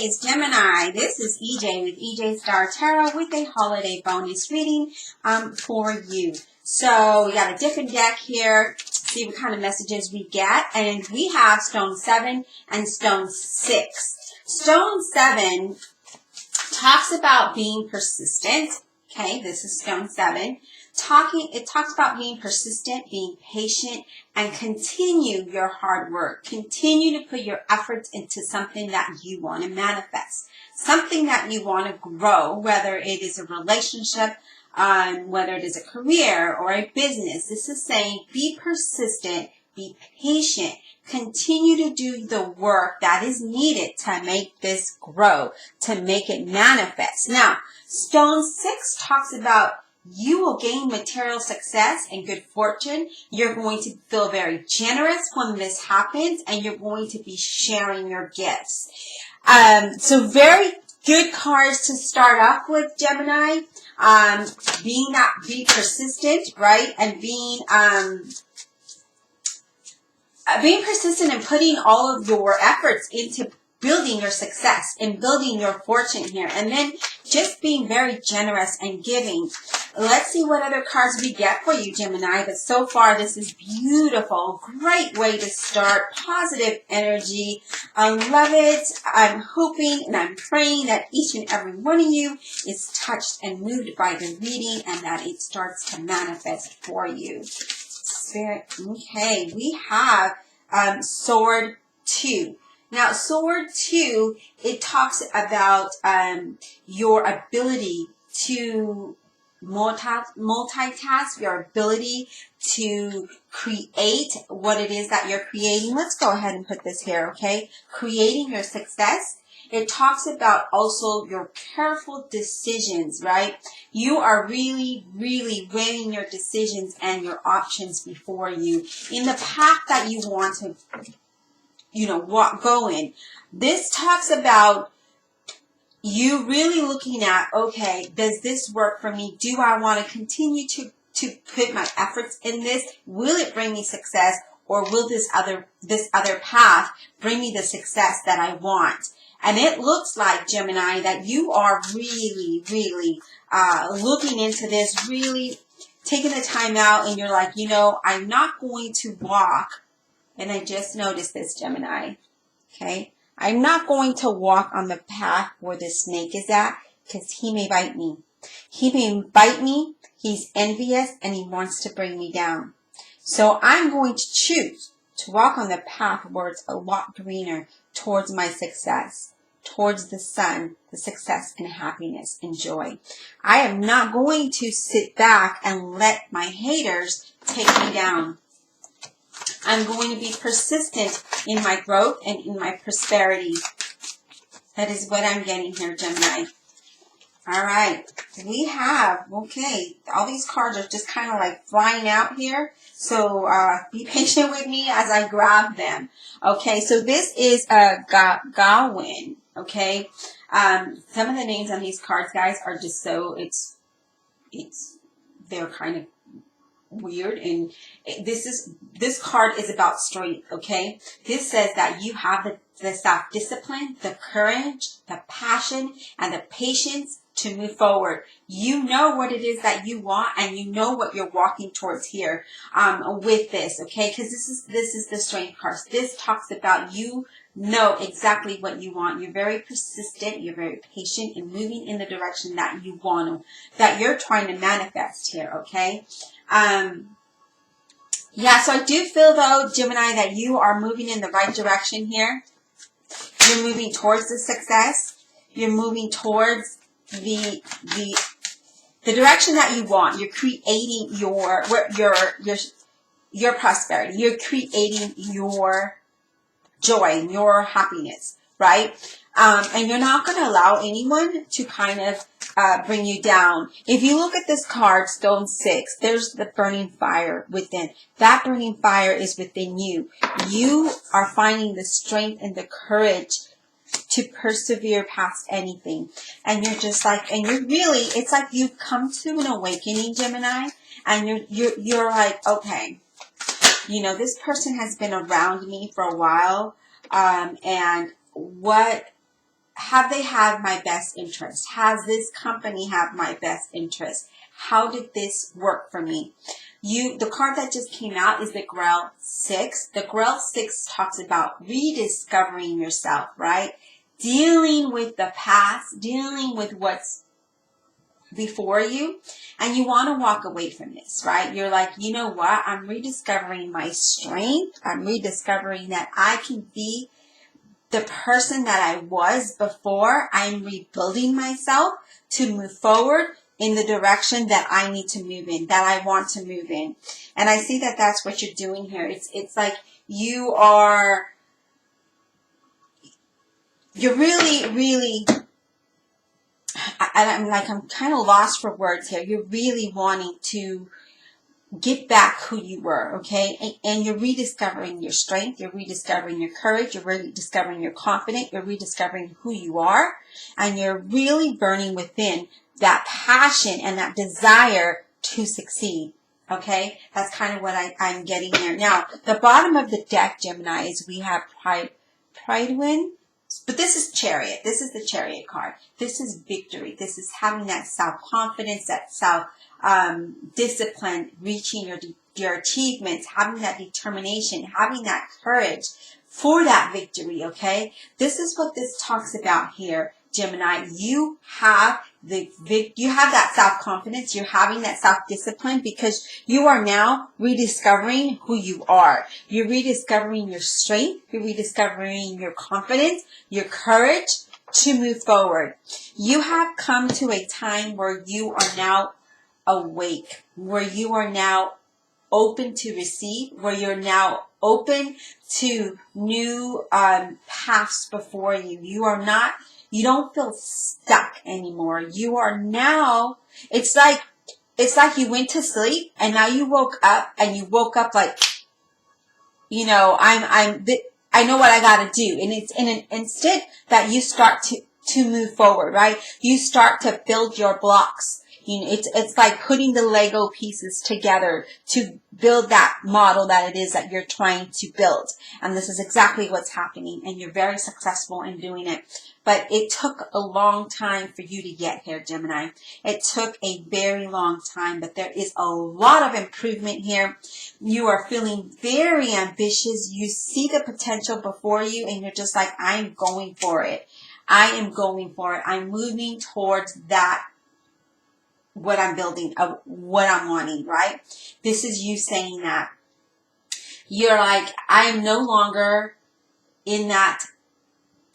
days, Gemini. This is EJ with EJ Star Tarot with a holiday bonus reading for you. So we got a different deck here. See what kind of messages we get. And we have Stone 7 and Stone 6. Stone 7 talks about being persistent. Okay, this is Stone 7. It talks about being persistent, being patient, and continue your hard work. Continue to put your efforts into something that you want to manifest, something that you want to grow, whether it is a relationship, whether it is a career or a business. This is saying be persistent, be patient, continue to do the work that is needed to make this grow, to make it manifest. Now, Stone 6 talks about you will gain material success and good fortune. You're going to feel very generous when this happens, and you're going to be sharing your gifts. So very good cards to start off with, Gemini. Be persistent, right? And being persistent and putting all of your efforts into building your success and building your fortune here. And then just being very generous and giving. Let's see what other cards we get for you, Gemini. But so far, this is beautiful. Great way to start. Positive energy. I love it. I'm hoping and I'm praying that each and every one of you is touched and moved by the reading and that it starts to manifest for you. Spirit. Okay, we have Sword 2. Now, Sword 2, it talks about your ability to multitask, your ability to create what it is that you're creating. Let's go ahead and put this here, okay? Creating your success. It talks about also your careful decisions, right? You are really, really weighing your decisions and your options before you in the path that you want to, go in. This talks about you really looking at, okay, does this work for me? Do I want to continue to put my efforts in this? Will it bring me success, or will this other path bring me the success that I want? And it looks like, Gemini, that you are really, really looking into this, really taking the time out, and you're like, I'm not going to walk. And I just noticed this, Gemini. Okay? I'm not going to walk on the path where the snake is at, because he may bite me. He may bite me. He's envious, and he wants to bring me down. So I'm going to choose to walk on the path where it's a lot greener towards my success, towards the sun, the success and happiness and joy. I am not going to sit back and let my haters take me down. I'm going to be persistent in my growth and in my prosperity. That is what I'm getting here, Gemini. All right. We have, okay, all these cards are just kind of like flying out here. So be patient with me as I grab them. Okay, so this is Gawain. Okay. Some of the names on these cards, guys, are just so, they're kind of weird, and this card is about strength. Okay, this says that you have the self-discipline, the courage, the passion, and the patience to move forward. You know what it is that you want, and you know what you're walking towards here with this. Okay, because this is the strength card. This talks about you know exactly what you want. You're very persistent. You're very patient in moving in the direction that you want to, that you're trying to manifest here. Okay. Yeah, so I do feel, though, Gemini, that you are moving in the right direction here. You're moving towards the success. You're moving towards the direction that you want. You're creating your prosperity. You're creating your joy, your happiness, right? And you're not going to allow anyone to kind of bring you down. If you look at this card, Stone 6, there's the burning fire within. That burning fire is within you. You are finding the strength and the courage to persevere past anything. And you're just like, and you're really, it's like you've come to an awakening, Gemini, and you're like, okay, this person has been around me for a while, and what have they had my best interest? Has this company have my best interest? How did this work for me? The card that just came out is the Grail 6. The Grail 6 talks about rediscovering yourself, right? Dealing with the past, dealing with what's before you, and you want to walk away from this, right? You're like, you know what? I'm rediscovering my strength. I'm rediscovering that I can be the person that I was before. I'm rebuilding myself to move forward in the direction that I need to move in, that I want to move in. And I see that that's what you're doing here. It's like you're really, I'm kind of lost for words here. You're really wanting to get back who you were, okay? And you're rediscovering your strength. You're rediscovering your courage. You're rediscovering your confidence. You're rediscovering who you are. And you're really burning within that passion and that desire to succeed, okay? That's kind of what I'm getting there. Now, the bottom of the deck, Gemini, is we have Pride Win. But this is Chariot. This is the Chariot card. This is victory. This is having that self-confidence, that self-discipline, reaching your achievements, having that determination, having that courage for that victory, okay? This is what this talks about here, Gemini. You have that self-confidence. You're having that self-discipline because you are now rediscovering who you are. You're rediscovering your strength. You're rediscovering your confidence, your courage to move forward. You have come to a time where you are now awake, where you are now open to receive, where you're now open to new paths before you. You don't feel stuck anymore. You are now, it's like you went to sleep and now you woke up and you woke up like, you know, I know what I got to do. And it's in an instant that you start to move forward, right? You start to build your blocks. You know, it's like putting the Lego pieces together to build that model that it is that you're trying to build. And this is exactly what's happening. And you're very successful in doing it. But it took a long time for you to get here, Gemini. It took a very long time, but there is a lot of improvement here. You are feeling very ambitious. You see the potential before you, and you're just like, I'm going for it. I am going for it. I'm moving towards that, what I'm building, what I'm wanting, right? This is you saying that. You're like, I am no longer in that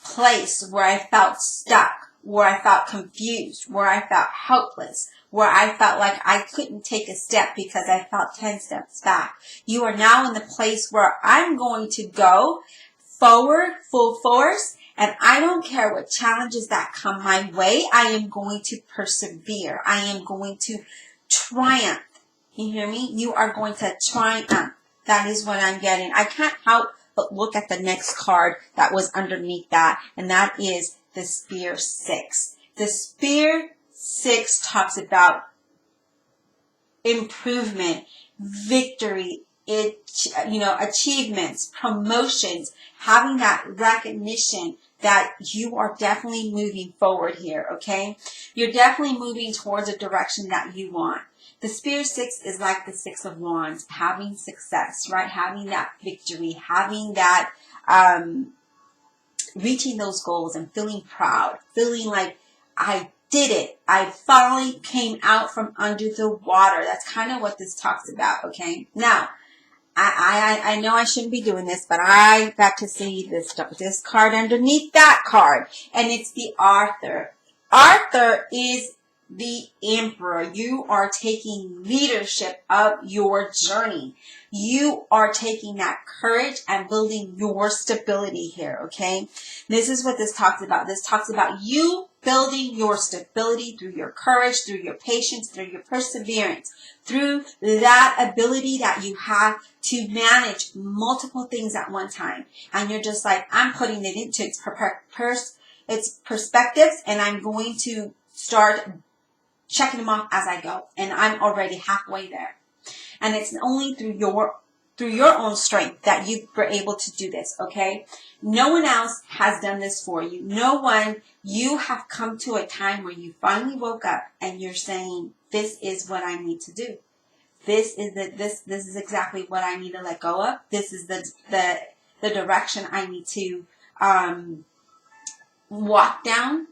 place where I felt stuck, where I felt confused, where I felt helpless, where I felt like I couldn't take a step because I felt 10 steps back. You are now in the place where I'm going to go forward full force, and I don't care what challenges that come my way. I am going to persevere. I am going to triumph. You hear me? You are going to triumph. That is what I'm getting. I can't help but look at the next card that was underneath that, and that is the Spear 6. The Spear 6 talks about improvement, victory, achievements, promotions, having that recognition that you are definitely moving forward here, okay? You're definitely moving towards a direction that you want. The Spear 6 is like the 6 of Wands, having success, right? Having that victory, having that, reaching those goals and feeling proud, feeling like I did it. I finally came out from under the water. That's kind of what this talks about, okay? Now, I know I shouldn't be doing this, but I got to see this card underneath that card, and it's the Author. Author is the Emperor. You are taking leadership of your journey. You are taking that courage and building your stability here, okay? This is what this talks about. This talks about you building your stability through your courage, through your patience, through your perseverance, through that ability that you have to manage multiple things at one time. And you're just like, I'm putting it into its perspectives, and I'm going to start checking them off as I go. And I'm already halfway there. And it's only through your through your own strength that you were able to do this, okay? No one else has done this for you. No one. You have come to a time where you finally woke up and you're saying, this is what I need to do. This is exactly what I need to let go of. This is the direction I need to walk down,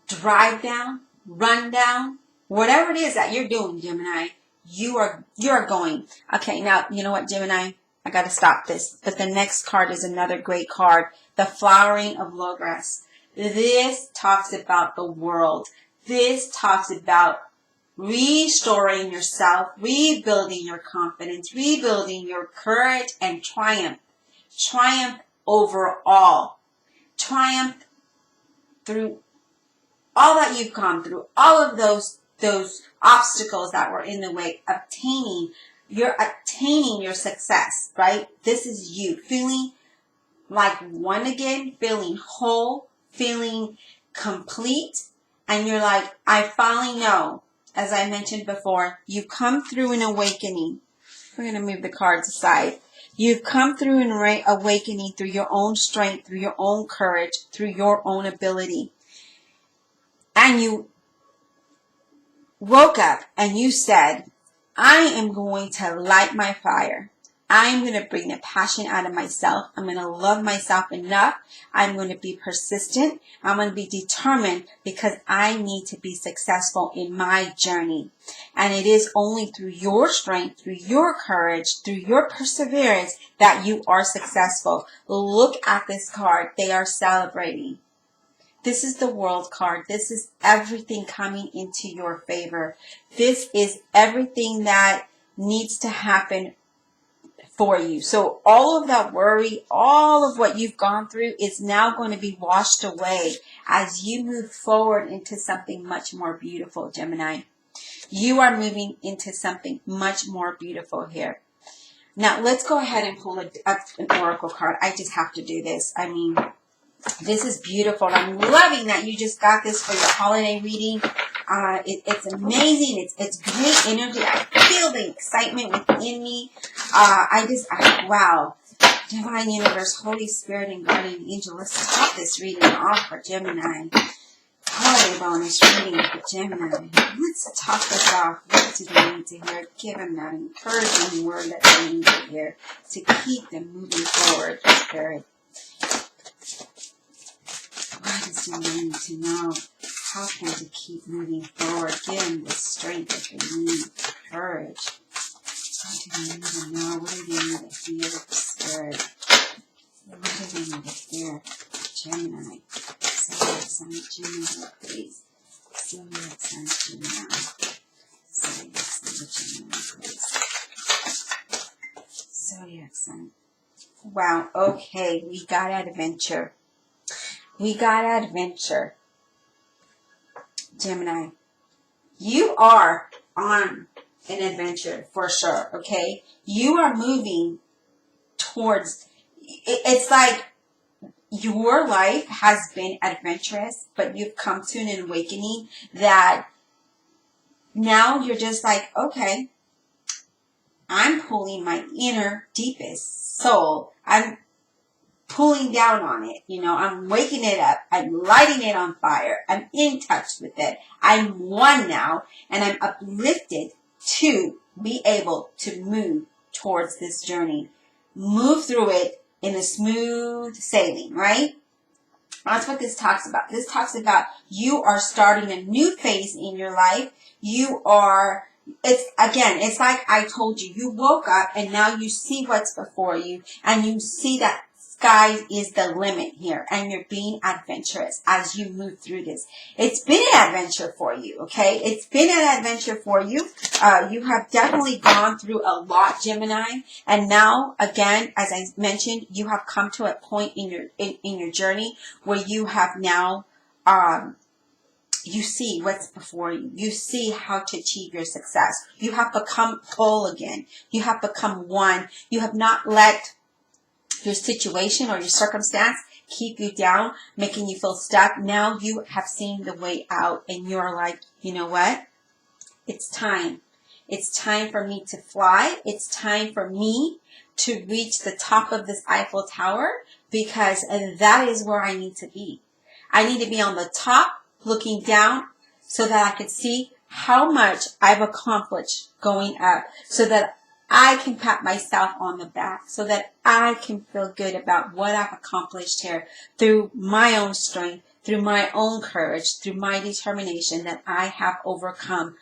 drive down, run down, whatever it is that you're doing, Gemini. You are going. Okay, now you know what, Gemini? I got to stop this. But the next card is another great card, the flowering of Logos. This talks about the world. This talks about restoring yourself, rebuilding your confidence, rebuilding your courage, and triumph. Triumph over all. Triumph through all that you've gone through, all of those obstacles that were in the way, attaining your success, right? This is you feeling like one again, feeling whole, feeling complete, and you're like, I finally know. As I mentioned before, you come through an awakening. We're going to move the cards aside. You've come through an awakening through your own strength, through your own courage, through your own ability. And you woke up and you said, I am going to light my fire. I'm going to bring the passion out of myself. I'm going to love myself enough. I'm going to be persistent. I'm going to be determined because I need to be successful in my journey. And it is only through your strength, through your courage, through your perseverance that you are successful. Look at this card. They are celebrating. This is the World card. This is everything coming into your favor. This is everything that needs to happen for you. So all of that worry, all of what you've gone through is now going to be washed away as you move forward into something much more beautiful, Gemini. You are moving into something much more beautiful here. Now, let's go ahead and pull an oracle card. I just have to do this. I mean, this is beautiful. I'm loving that you just got this for your holiday reading. It's amazing. It's great energy. I feel the excitement within me. Wow. Divine Universe, Holy Spirit, and Guardian Angel. Let's top this reading off for Gemini. Holiday bonus reading for Gemini. Let's top this off. What do they need to hear? Give them that encouraging word that they need to hear to keep them moving forward, Spirit. What does Gemini need to know? How can they keep moving forward? Give them the strength that they need, courage. What do they need to know? What do they need to hear, Spirit? What do they need to hear? Gemini. Zodiac sign Gemini, please. Zodiac sign Gemini. Zodiac sign Gemini, please. Zodiac sign. Wow, okay, we got adventure. We got adventure. Gemini, you are on an adventure for sure, okay? You are moving towards, it's like your life has been adventurous, but you've come to an awakening that now you're just like, okay, I'm pulling my inner deepest soul. I'm pulling down on it. You know, I'm waking it up. I'm lighting it on fire. I'm in touch with it. I'm one now, and I'm uplifted to be able to move towards this journey. Move through it in a smooth sailing, right? That's what this talks about. This talks about you are starting a new phase in your life. You are, it's like I told you, you woke up and now you see what's before you and you see that sky is the limit here and you're being adventurous as you move through this. It's been an adventure for you, okay? It's been an adventure for you. You have definitely gone through a lot, Gemini. And now, again, as I mentioned, you have come to a point in your journey where you have now, you see what's before you. You see how to achieve your success. You have become whole again. You have become one. You have not let your situation or your circumstance keep you down, making you feel stuck. Now you have seen the way out and you're like, you know what? It's time. It's time for me to fly. It's time for me to reach the top of this Eiffel Tower because that is where I need to be. I need to be on the top looking down so that I could see how much I've accomplished going up, so that I can pat myself on the back, so that I can feel good about what I've accomplished here through my own strength, through my own courage, through my determination, that I have overcome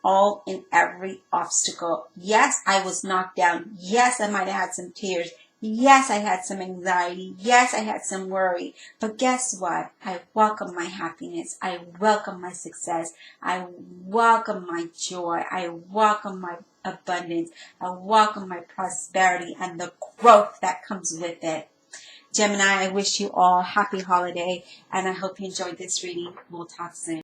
all and every obstacle. Yes, I was knocked down. Yes, I might have had some tears. Yes, I had some anxiety. Yes, I had some worry. But guess what? I welcome my happiness. I welcome my success. I welcome my joy. I welcome my abundance. I welcome my prosperity and the growth that comes with it. Gemini, I wish you all happy holiday, and I hope you enjoyed this reading. We'll talk soon.